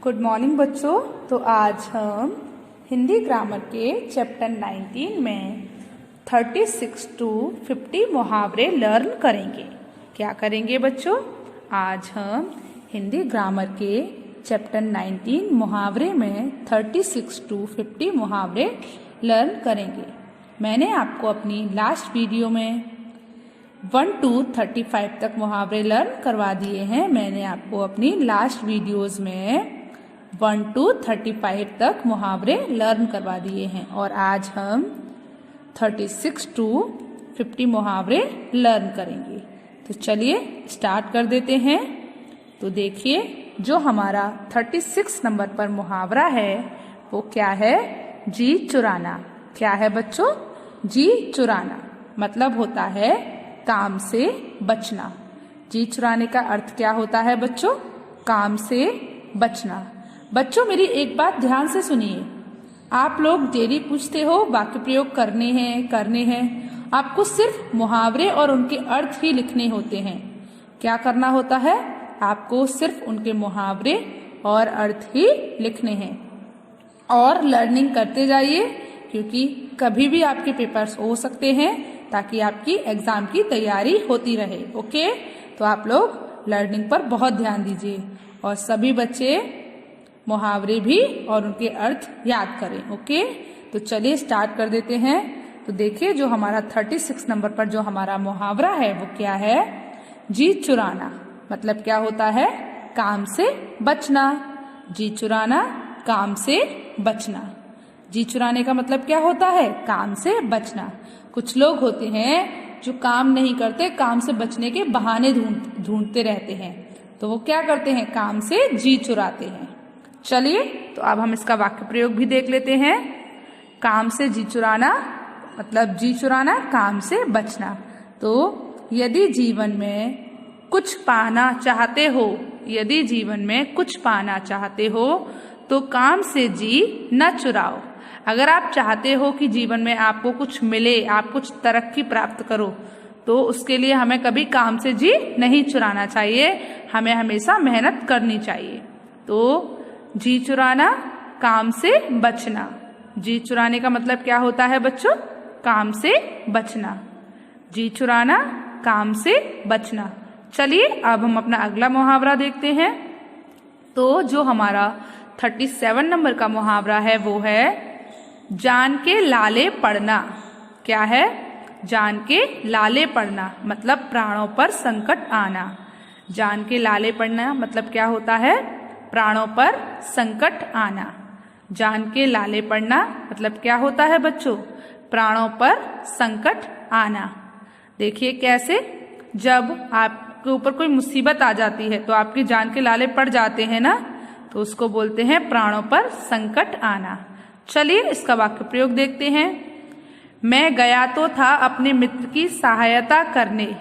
Good morning बच्चों। तो आज हम हिंदी ग्रामर के चैप्टर 19 में 36 to 50 मुहावरे लर्न करेंगे। क्या करेंगे बच्चों? आज हम हिंदी ग्रामर के चैप्टर 19 मुहावरे में 36 to 50 मुहावरे लर्न करेंगे। मैंने आपको अपनी लास्ट वीडियो में 1 to 35 तक मुहावरे लर्न करवा दिए हैं। मैंने आपको अपनी लास्ट वीडियोस में 1 to 35 तक मुहावरे लर्न करवा दिए हैं और आज हम 36 to 50 मुहावरे लर्न करेंगे। तो चलिए स्टार्ट कर देते हैं। तो देखिए, जो हमारा 36 नंबर पर मुहावरा है वो क्या है? जी चुराना। क्या है बच्चों? जी चुराना मतलब होता है काम से बचना। जी चुराने का अर्थ क्या होता है बच्चों? काम से बचना। बच्चों मेरी एक बात ध्यान से सुनिए। आप लोग डेली पूछते हो वाक्य प्रयोग करने हैं। आपको सिर्फ मुहावरे और उनके अर्थ ही लिखने होते हैं। क्या करना होता है? आपको सिर्फ उनके मुहावरे और अर्थ ही लिखने हैं और लर्निंग करते जाइए, क्योंकि कभी भी आपके पेपर्स हो सकते हैं, ताकि आपकी एग्जाम की तैयारी होती रहे। ओके, तो आप लोग लर्निंग पर बहुत ध्यान दीजिए और सभी बच्चे मुहावरे भी और उनके अर्थ याद करें। ओके, तो चलिए स्टार्ट कर देते हैं। तो देखिए, जो हमारा 36 नंबर पर जो हमारा मुहावरा है वो क्या है? जी चुराना मतलब क्या होता है? काम से बचना। जी चुराना, काम से बचना। जी चुराने का मतलब क्या होता है? काम से बचना। कुछ लोग होते हैं जो काम नहीं करते, काम से बचने के बहाने ढूंढते रहते हैं। तो वो क्या करते हैं? काम से जी चुराते हैं। चलिए, तो अब हम इसका वाक्य प्रयोग भी देख लेते हैं। काम से जी चुराना मतलब जी चुराना, काम से बचना। तो यदि जीवन में कुछ पाना चाहते हो, यदि जीवन में कुछ पाना चाहते हो तो काम से जी न चुराओ। अगर आप चाहते हो कि जीवन में आपको कुछ मिले, आप कुछ तरक्की प्राप्त करो, तो उसके लिए हमें कभी काम से जी नहीं चुराना चाहिए। हमें हमेशा मेहनत करनी चाहिए। तो जी चुराना, काम से बचना। जी चुराने का मतलब क्या होता है बच्चों? काम से बचना। जी चुराना, काम से बचना। चलिए अब हम अपना अगला मुहावरा देखते हैं। तो जो हमारा 37 नंबर का मुहावरा है वो है जान के लाले पड़ना। क्या है? जान के लाले पड़ना मतलब प्राणों पर संकट आना। जान के लाले पड़ना मतलब क्या होता है? प्राणों पर संकट आना। जान के लाले पड़ना मतलब क्या होता है बच्चों? प्राणों पर संकट आना। देखिए कैसे, जब आपके ऊपर कोई मुसीबत आ जाती है तो आपकी जान के लाले पड़ जाते हैं ना, तो उसको बोलते हैं प्राणों पर संकट आना। चलिए इसका वाक्य प्रयोग देखते हैं। मैं गया तो था अपने मित्र की सहायता करने।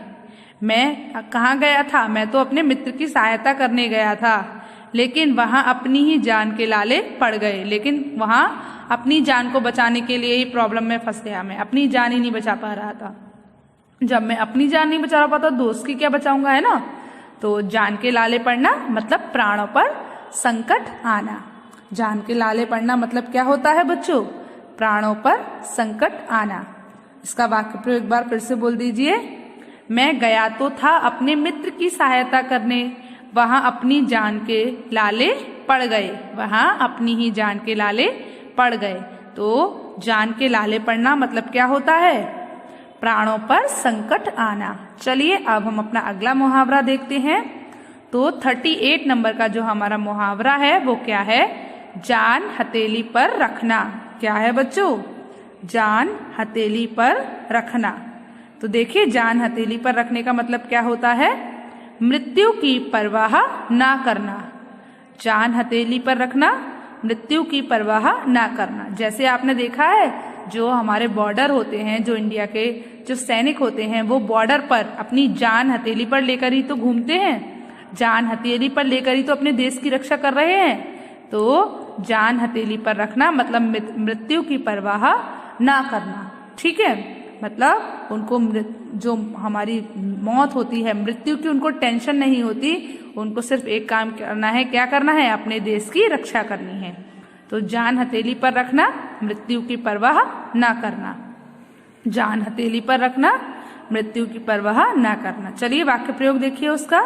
मैं कहाँ गया था? मैं तो अपने मित्र की सहायता करने गया था, लेकिन वहां अपनी ही जान के लाले पड़ गए। लेकिन वहां अपनी जान को बचाने के लिए ही प्रॉब्लम में फंस गया। मैं अपनी जान ही नहीं बचा पा रहा था। जब मैं अपनी जान नहीं बचा पाता, दोस्त की क्या बचाऊंगा, है ना? तो जान के लाले पड़ना मतलब प्राणों पर संकट आना। जान के लाले पड़ना मतलब क्या होता है बच्चों? प्राणों पर संकट आना। इसका वाक्य प्रयोग एक बार फिर से बोल दीजिए। मैं गया तो था अपने मित्र की सहायता करने, वहां अपनी जान के लाले पड़ गए। वहां अपनी ही जान के लाले पड़ गए। तो जान के लाले पड़ना मतलब क्या होता है? प्राणों पर संकट आना। चलिए अब हम अपना अगला मुहावरा देखते हैं। तो 38 नंबर का जो हमारा मुहावरा है वो क्या है? जान हथेली पर रखना। क्या है बच्चों? जान हथेली पर रखना। तो देखिए, जान हथेली पर रखने का मतलब क्या होता है? मृत्यु की परवाह ना करना। जान हथेली पर रखना, मृत्यु की परवाह ना करना। जैसे आपने देखा है, जो हमारे बॉर्डर होते हैं, जो इंडिया के जो सैनिक होते हैं, वो बॉर्डर पर अपनी जान हथेली पर लेकर ही तो घूमते हैं। जान हथेली पर लेकर ही तो अपने देश की रक्षा कर रहे हैं। तो जान हथेली पर रखना मतलब मृत्यु की परवाह ना करना। ठीक है, मतलब उनको जो हमारी मौत होती है, मृत्यु की, उनको टेंशन नहीं होती। उनको सिर्फ एक काम करना है, क्या करना है? अपने देश की रक्षा करनी है। तो जान हथेली पर रखना, मृत्यु की परवाह ना करना। जान हथेली पर रखना, मृत्यु की परवाह ना करना। चलिए वाक्य प्रयोग देखिए उसका।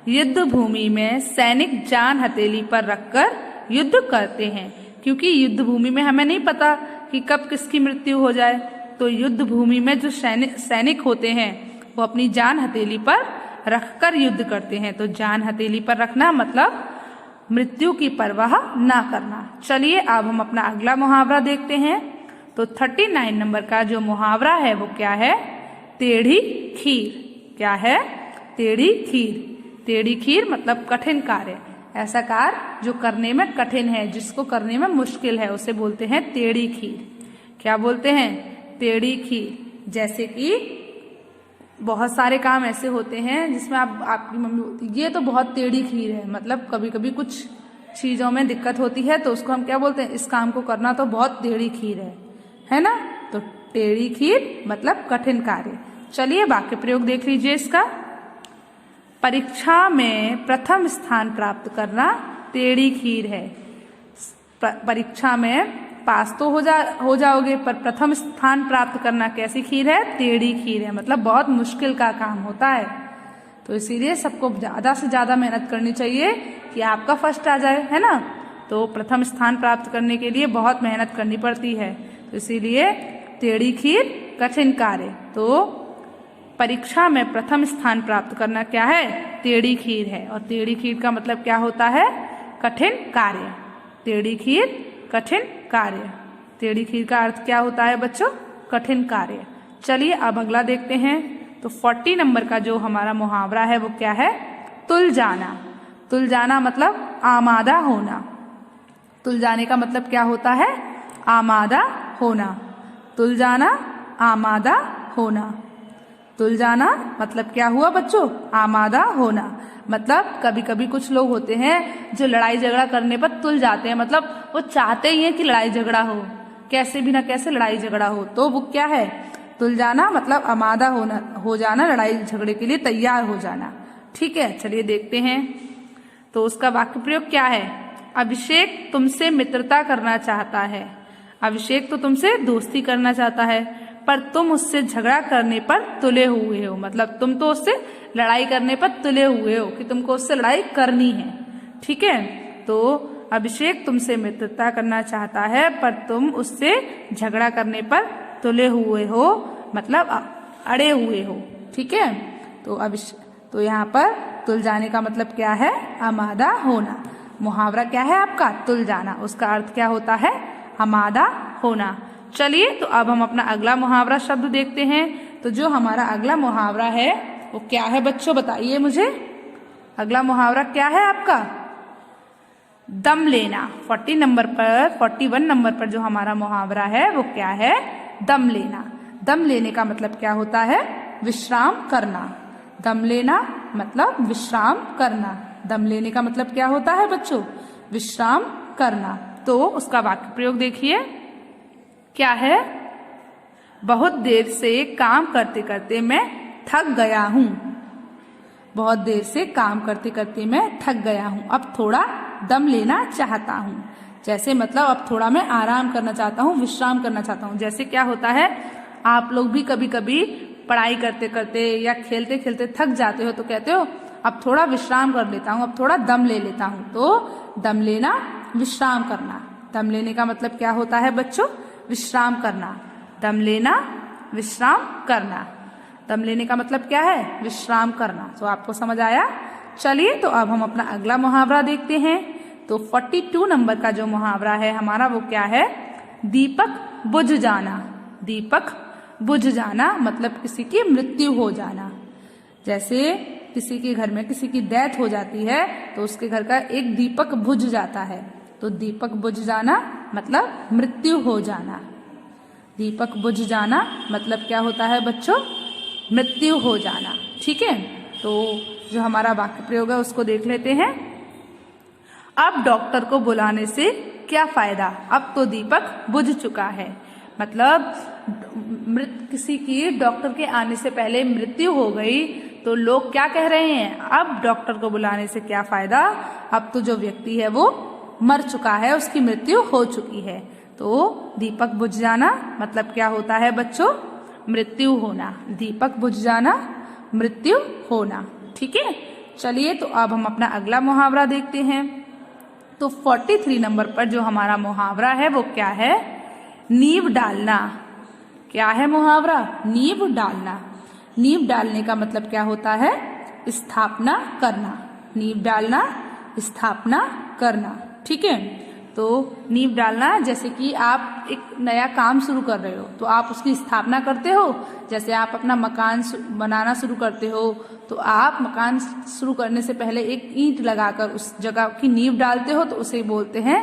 युद्ध भूमि में सैनिक जान हथेली पर रखकर युद्ध करते हैं, क्योंकि युद्ध भूमि में हमें नहीं पता कि कब किसकी मृत्यु हो जाए। तो युद्ध भूमि में जो सैनिक होते हैं वो अपनी जान हथेली पर रखकर युद्ध करते हैं। तो जान हथेली पर रखना मतलब मृत्यु की परवाह ना करना। चलिए अब हम अपना अगला मुहावरा देखते हैं। तो 39 नंबर का जो मुहावरा है वो क्या है? टेढ़ी खीर। क्या है? टेढ़ी खीर। टेढ़ी खीर मतलब कठिन कार्य, ऐसा कार्य जो करने में कठिन है, जिसको करने में मुश्किल है, उसे बोलते हैं टेढ़ी खीर। क्या बोलते हैं? टेढ़ी खीर। जैसे कि बहुत सारे काम ऐसे होते हैं जिसमें आपकी मम्मी बोलती ये तो बहुत टेढ़ी खीर है, मतलब कभी कभी कुछ चीजों में दिक्कत होती है तो उसको हम क्या बोलते हैं? इस काम को करना तो बहुत टेढ़ी खीर है ना? तो टेढ़ी खीर मतलब कठिन कार्य। चलिए वाक्य प्रयोग देख लीजिए इसका। परीक्षा में प्रथम स्थान प्राप्त करना टेढ़ी खीर है। परीक्षा में पास तो हो जाओगे, पर प्रथम स्थान प्राप्त करना कैसी खीर है? टेढ़ी खीर है, मतलब बहुत मुश्किल का काम होता है। तो इसीलिए सबको ज्यादा से ज्यादा मेहनत करनी चाहिए कि आपका फर्स्ट आ जाए, है ना? तो प्रथम स्थान प्राप्त करने के लिए बहुत मेहनत करनी पड़ती है, तो इसीलिए टेढ़ी खीर कठिन कार्य। तो परीक्षा में प्रथम स्थान प्राप्त करना क्या है? टेढ़ी खीर है। और टेढ़ी खीर का मतलब क्या होता है? कठिन कार्य। टेढ़ी खीर कठिन कार्य। टेढ़ी खीर का अर्थ क्या होता है बच्चों? कठिन कार्य। चलिए अब अगला देखते हैं। तो 40 नंबर का जो हमारा मुहावरा है वो क्या है? तुल जाना। तुल जाना मतलब आमादा होना। तुल जाने का मतलब क्या होता है? आमादा होना। तुल जाना, आमादा होना। तुल जाना मतलब क्या हुआ बच्चों? आमादा होना। मतलब कभी कभी कुछ लोग होते हैं जो लड़ाई झगड़ा करने पर तुल जाते हैं, मतलब वो चाहते ही हैं कि लड़ाई झगड़ा हो, कैसे भी ना कैसे लड़ाई झगड़ा हो। तो वो क्या है? तुल जाना मतलब आमादा हो जाना, लड़ाई झगड़े के लिए तैयार हो जाना। ठीक है, चलिए देखते हैं। तो उसका वाक्य प्रयोग क्या है? अभिषेक तुमसे मित्रता करना चाहता है। अभिषेक तो तुमसे दोस्ती करना चाहता है, पर तुम उससे झगड़ा करने पर तुले हुए हो। मतलब तुम तो उससे लड़ाई करने पर तुले हुए हो कि तुमको उससे लड़ाई करनी है। ठीक है, तो अभिषेक तुमसे मित्रता करना चाहता है, पर तुम उससे झगड़ा करने पर तुले हुए हो, मतलब अड़े हुए हो। ठीक है, तो यहाँ पर तुल जाने का मतलब क्या है? आमादा होना। मुहावरा क्या है आपका? तुल जाना। उसका अर्थ क्या होता है? आमादा होना। चलिए तो अब हम अपना अगला मुहावरा शब्द देखते हैं। तो जो हमारा अगला मुहावरा है वो क्या है बच्चों? बताइए मुझे। अगला मुहावरा क्या है आपका? दम लेना। 41 नंबर पर जो हमारा मुहावरा है वो क्या है? दम लेना। दम लेने का मतलब क्या होता है? विश्राम करना। दम लेना मतलब विश्राम करना। दम लेने का मतलब क्या होता है बच्चों? विश्राम करना। तो उसका वाक्य प्रयोग देखिए क्या है? बहुत देर से काम करते करते मैं थक गया हूँ। बहुत देर से काम करते करते मैं थक गया हूँ, अब थोड़ा दम लेना चाहता हूँ। जैसे मतलब अब थोड़ा मैं आराम करना चाहता हूँ, विश्राम करना चाहता हूँ। जैसे क्या होता है, आप लोग भी कभी कभी पढ़ाई करते करते या खेलते खेलते थक जाते हो तो कहते हो अब थोड़ा विश्राम कर लेता हूँ, अब थोड़ा दम ले लेता हूँ। तो दम लेना, विश्राम करना। दम लेने का मतलब क्या होता है बच्चों? विश्राम करना। दम लेना, विश्राम करना। दम लेने का मतलब क्या है? विश्राम करना। तो आपको समझ आया? चलिए तो अब हम अपना अगला मुहावरा देखते हैं। तो 42 नंबर का जो मुहावरा है हमारा वो क्या है? दीपक बुझ जाना। दीपक बुझ जाना मतलब किसी की मृत्यु हो जाना। जैसे किसी के घर में किसी की डेथ हो जाती है तो उसके घर का एक दीपक बुझ जाता है। तो दीपक बुझ जाना मतलब मृत्यु हो जाना। दीपक बुझ जाना मतलब क्या होता है बच्चों? मृत्यु हो जाना। ठीक है, तो जो हमारा वाक्य प्रयोग है उसको देख लेते हैं। अब डॉक्टर को बुलाने से क्या फायदा? अब तो दीपक बुझ चुका है। मतलब किसी की डॉक्टर के आने से पहले मृत्यु हो गई तो लोग क्या कह रहे हैं, अब डॉक्टर को बुलाने से क्या फायदा, अब तो जो व्यक्ति है वो मर चुका है, उसकी मृत्यु हो चुकी है। तो दीपक बुझ जाना मतलब क्या होता है बच्चों, मृत्यु होना। दीपक बुझ जाना, मृत्यु होना। ठीक है, चलिए तो अब हम अपना अगला मुहावरा देखते हैं। तो 43 नंबर पर जो हमारा मुहावरा है वो क्या है, नींव डालना। क्या है मुहावरा, नींव डालना। नींव डालने का मतलब क्या होता है, स्थापना करना। नींव डालना, स्थापना करना। ठीक है, तो नींव डालना जैसे कि आप एक नया काम शुरू कर रहे हो तो आप उसकी स्थापना करते हो। जैसे आप अपना मकान बनाना शुरू करते हो तो आप मकान शुरू करने से पहले एक ईंट लगाकर उस जगह की नींव डालते हो, तो उसे बोलते हैं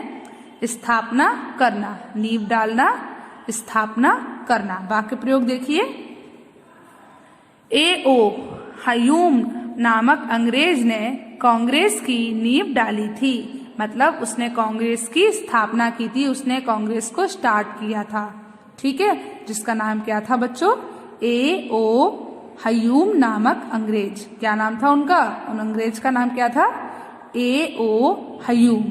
स्थापना करना। नींव डालना, स्थापना करना। वाक्य प्रयोग देखिए। ए.ओ. ह्यूम नामक अंग्रेज ने कांग्रेस की नींव डाली थी। मतलब उसने कांग्रेस की स्थापना की थी, उसने कांग्रेस को स्टार्ट किया था। ठीक है, जिसका नाम क्या था बच्चों, ए.ओ. ह्यूम नामक अंग्रेज। क्या नाम था उनका, उन अंग्रेज का नाम क्या था, ए.ओ. ह्यूम।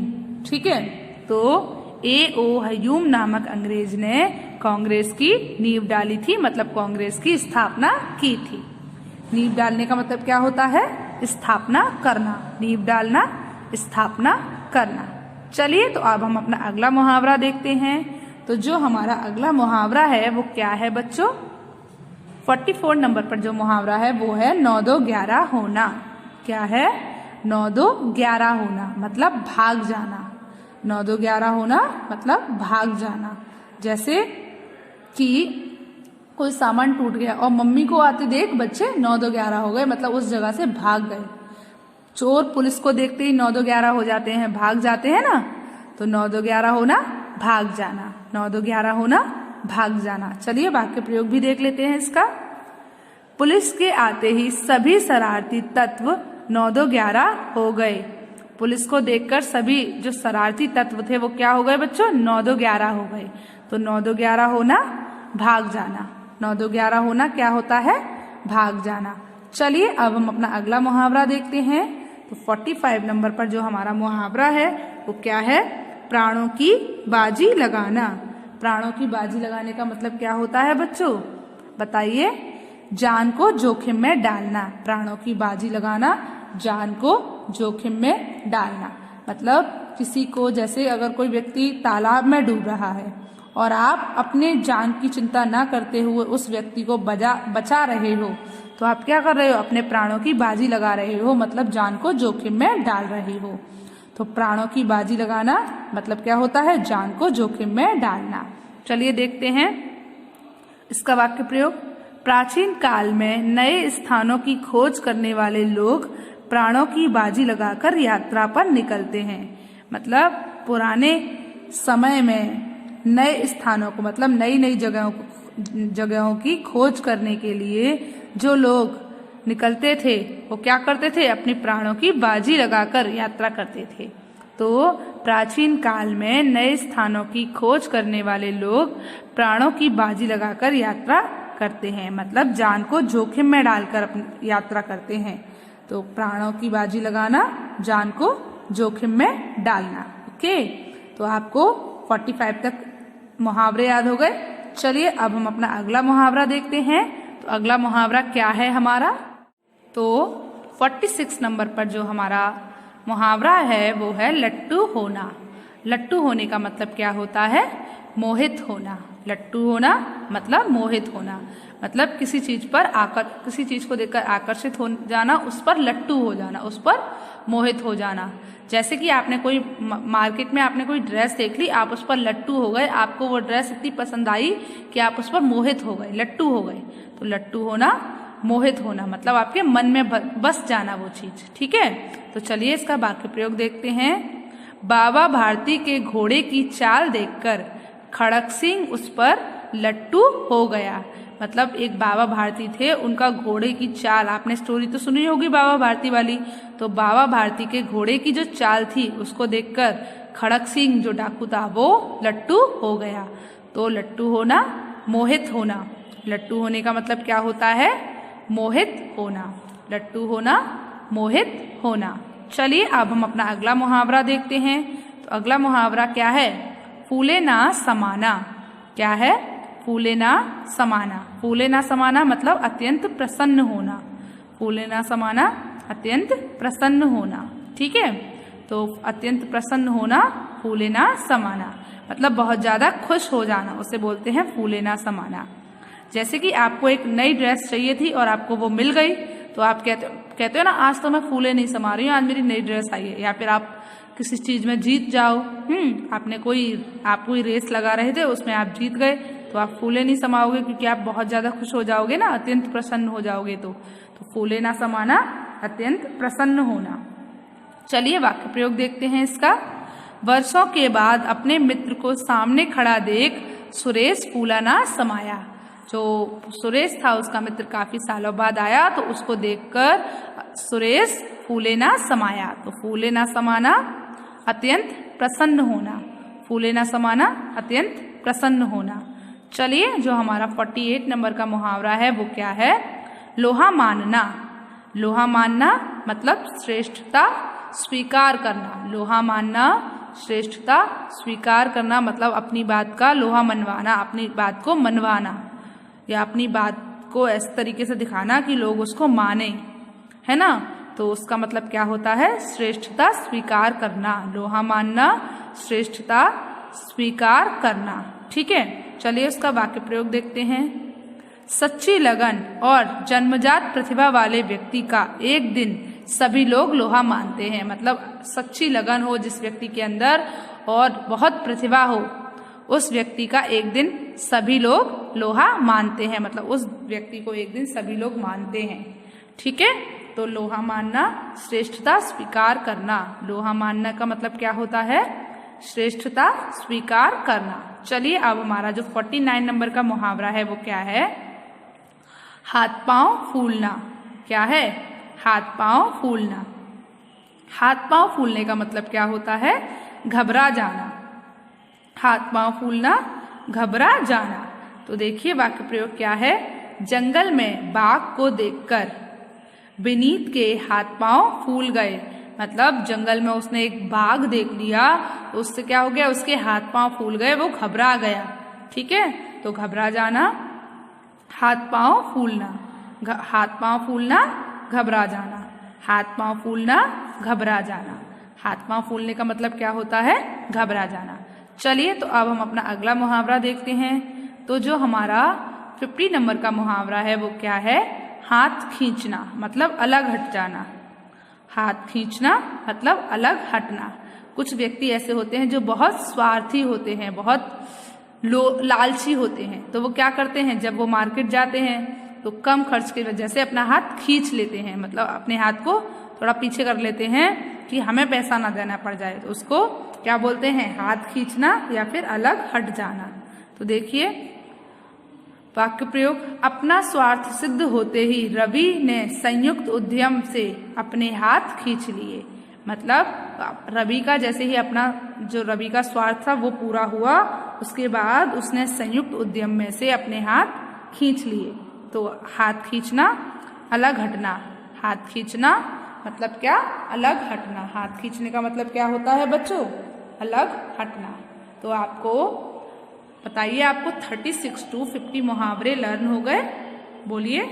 ठीक है, तो ए.ओ. ह्यूम नामक अंग्रेज ने कांग्रेस की नींव डाली थी, मतलब कांग्रेस की स्थापना की थी। नींव डालने का मतलब क्या होता है, स्थापना करना। नींव डालना, स्थापना करना। चलिए तो अब हम अपना अगला मुहावरा देखते हैं। तो जो हमारा अगला मुहावरा है वो क्या है बच्चों, 44 नंबर पर जो मुहावरा है वो है 9-2-11 होना। क्या है, 9-2-11 होना मतलब भाग जाना। 9-2-11 होना मतलब भाग जाना। जैसे कि कोई सामान टूट गया और मम्मी को आते देख बच्चे 9-2-11 हो गए, मतलब उस जगह से भाग गए। चोर पुलिस को देखते ही 9-2-11 हो जाते हैं, भाग जाते हैं ना। तो 9-2-11 होना, भाग जाना। 9-2-11 होना, भाग जाना। चलिए वाक्य प्रयोग भी देख लेते हैं इसका। पुलिस के आते ही सभी शरारती तत्व 9-2-11 हो गए। पुलिस को देखकर सभी जो शरारती तत्व थे वो क्या हो गए बच्चों, 9-2-11 हो गए। तो 9-2-11 होना, भाग जाना। 9-2-11 होना क्या होता है, भाग जाना। चलिए अब हम अपना अगला मुहावरा देखते हैं। तो 45 नंबर पर जो हमारा मुहावरा है वो क्या है, प्राणों की बाजी लगाना। प्राणों की बाजी लगाने का मतलब क्या होता है बच्चों, बताइए। जान को जोखिम में डालना। प्राणों की बाजी लगाना, जान को जोखिम में डालना। मतलब किसी को, जैसे अगर कोई व्यक्ति तालाब में डूब रहा है और आप अपने जान की चिंता ना करते हुए उस व्यक्ति को बचा रहे हो, तो आप क्या कर रहे हो, अपने प्राणों की बाजी लगा रहे हो, मतलब जान को जोखिम में डाल रहे हो। तो प्राणों की बाजी लगाना मतलब क्या होता है, जान को जोखिम में डालना। चलिए देखते हैं इसका वाक्य प्रयोग। प्राचीन काल में नए स्थानों की खोज करने वाले लोग प्राणों की बाजी लगाकर यात्रा पर निकलते हैं। मतलब पुराने समय में नए स्थानों को, मतलब नई नई जगहों की खोज करने के लिए जो लोग निकलते थे वो क्या करते थे, अपने प्राणों की बाजी लगाकर यात्रा करते थे। तो प्राचीन काल में नए स्थानों की खोज करने वाले लोग प्राणों की बाजी लगाकर यात्रा करते हैं, मतलब जान को जोखिम में डालकर अपनी यात्रा करते हैं। तो प्राणों की बाजी लगाना, जान को जोखिम में डालना। ओके, तो आपको 45 तक मुहावरे याद हो गए। चलिए अब हम अपना अगला मुहावरा देखते हैं। तो अगला मुहावरा क्या है हमारा, तो 46 नंबर पर जो हमारा मुहावरा है वो है लट्टू होना। लट्टू होने का मतलब क्या होता है, मोहित होना। लट्टू होना मतलब मोहित होना, मतलब किसी चीज को देखकर आकर्षित हो जाना, उस पर लट्टू हो जाना, उस पर मोहित हो जाना। जैसे कि आपने कोई मार्केट में आपने कोई ड्रेस देख ली, आप उस पर लट्टू हो गए, आपको वो ड्रेस इतनी पसंद आई कि आप उस पर मोहित हो गए, लट्टू हो गए। तो लट्टू होना, मोहित होना मतलब आपके मन में बस जाना वो चीज। ठीक है, तो चलिए इसका वाक्य प्रयोग देखते हैं। बाबा भारती के घोड़े की चाल देखकर खड़क सिंह उस पर लट्टू हो गया। मतलब एक बाबा भारती थे, उनका घोड़े की चाल, आपने स्टोरी तो सुनी होगी बाबा भारती वाली, तो बाबा भारती के घोड़े की जो चाल थी उसको देखकर खड़क सिंह जो डाकू था वो लट्टू हो गया। तो लट्टू होना, मोहित होना। लट्टू होने का मतलब क्या होता है? मोहित होना। लट्टू होना, मोहित होना। चलिए अब हम अपना अगला मुहावरा देखते हैं। तो अगला मुहावरा क्या है? फूले ना समाना। क्या है? फूले ना समाना। फूले ना समाना मतलब अत्यंत प्रसन्न होना। फूले ना समाना, अत्यंत प्रसन्न होना। ठीक है, तो अत्यंत प्रसन्न होना, फूले ना समाना मतलब बहुत ज़्यादा खुश हो जाना, उसे बोलते हैं फूले ना समाना। जैसे कि आपको एक नई ड्रेस चाहिए थी और आपको वो मिल गई, तो आप कहते हो ना, आज तो मैं फूले नहीं समा रही हूँ, आज मेरी नई ड्रेस आई है। या फिर आप किसी चीज़ में जीत जाओ, आप कोई रेस लगा रहे थे, उसमें आप जीत गए, तो आप फूले नहीं समाओगे क्योंकि आप बहुत ज़्यादा खुश हो जाओगे ना, अत्यंत प्रसन्न हो जाओगे। तो फूले ना समाना, अत्यंत प्रसन्न होना। चलिए वाक्य प्रयोग देखते हैं इसका। वर्षों के बाद अपने मित्र को सामने खड़ा देख सुरेश फूला ना समाया। जो सुरेश था, उसका मित्र काफी सालों बाद आया, तो उसको देखकर सुरेश फूले ना समाया। तो फूले ना समाना, अत्यंत प्रसन्न होना। फूले ना समाना, अत्यंत प्रसन्न होना। चलिए जो हमारा 48 नंबर का मुहावरा है वो क्या है? लोहा मानना। लोहा मानना मतलब श्रेष्ठता स्वीकार करना। लोहा मानना, श्रेष्ठता स्वीकार करना मतलब अपनी बात का लोहा मनवाना, अपनी बात को मनवाना, या अपनी बात को इस तरीके से दिखाना कि लोग उसको माने, है ना। तो उसका मतलब क्या होता है? श्रेष्ठता स्वीकार करना। लोहा मानना, श्रेष्ठता स्वीकार करना। ठीक है, चलिए उसका वाक्य प्रयोग देखते हैं। सच्ची लगन और जन्मजात प्रतिभा वाले व्यक्ति का एक दिन सभी लोग लोहा मानते हैं। मतलब सच्ची लगन हो जिस व्यक्ति के अंदर और बहुत प्रतिभा हो, उस व्यक्ति का एक दिन सभी लोग लोहा मानते हैं। मतलब उस व्यक्ति को एक दिन सभी लोग मानते हैं। ठीक है, तो लोहा मानना, श्रेष्ठता स्वीकार करना। लोहा मानना का मतलब क्या होता है? श्रेष्ठता स्वीकार करना। चलिए अब हमारा जो 49 नंबर का मुहावरा है वो क्या है? हाथ पांव फूलना। क्या है? हाथ पांव फूलना। हाथ पांव फूलने का मतलब क्या होता है? घबरा जाना। हाथ पांव फूलना, घबरा जाना। तो देखिए वाक्य प्रयोग क्या है? जंगल में बाघ को देखकर विनीत के हाथ पांव फूल गए। मतलब जंगल में उसने एक बाघ देख लिया, तो उससे क्या हो गया? उसके हाथ पांव फूल गए, वो घबरा गया। ठीक है, तो घबरा जाना, हाथ पांव फूलना। हाथ पांव फूलना, घबरा जाना। हाथ पांव फूलना, घबरा जाना। हाथ पांव फूलने का मतलब क्या होता है? घबरा जाना। चलिए तो अब हम अपना अगला मुहावरा देखते हैं। तो जो हमारा 50 नंबर का मुहावरा है वो क्या है? हाथ खींचना मतलब अलग हट जाना। हाथ खींचना मतलब अलग हटना। कुछ व्यक्ति ऐसे होते हैं जो बहुत स्वार्थी होते हैं, बहुत लालची होते हैं। तो वो क्या करते हैं? जब वो मार्केट जाते हैं तो कम खर्च की वजह से अपना हाथ खींच लेते हैं, मतलब अपने हाथ को थोड़ा पीछे कर लेते हैं कि हमें पैसा ना देना पड़ जाए। तो उसको क्या बोलते हैं? हाथ खींचना या फिर अलग हट जाना। तो देखिए वाक्य प्रयोग। अपना स्वार्थ सिद्ध होते ही रवि ने संयुक्त उद्यम से अपने हाथ खींच लिए। मतलब रवि का जैसे ही अपना जो रवि का स्वार्थ था वो पूरा हुआ, उसके बाद उसने संयुक्त उद्यम में से अपने हाथ खींच लिए। तो हाथ खींचना, अलग हटना। हाथ खींचना मतलब क्या? अलग हटना। हाथ खींचने का मतलब क्या होता है बच्चों? अलग हटना। तो आपको बताइए, आपको 36 to 50 मुहावरे लर्न हो गए? बोलिए।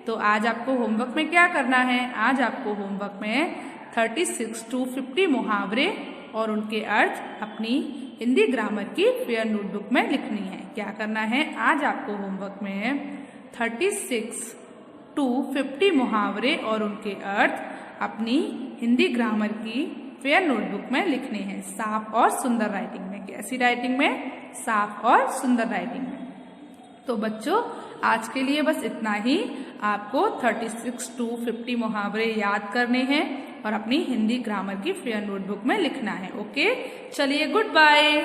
तो आज आपको होमवर्क में क्या करना है? आज आपको होमवर्क में 36 to 50 मुहावरे और उनके अर्थ अपनी हिंदी ग्रामर की फेयर नोटबुक में लिखनी है। क्या करना है? आज आपको होमवर्क में 36 to 50 मुहावरे और उनके अर्थ अपनी हिंदी ग्रामर की फेयर नोटबुक में लिखने हैं, साफ और सुंदर राइटिंग में। कैसी राइटिंग में? साफ और सुंदर राइटिंग में। तो बच्चों आज के लिए बस इतना ही। आपको 36 to 50 मुहावरे याद करने हैं और अपनी हिंदी ग्रामर की फेयर नोटबुक में लिखना है। ओके, चलिए गुड बाय।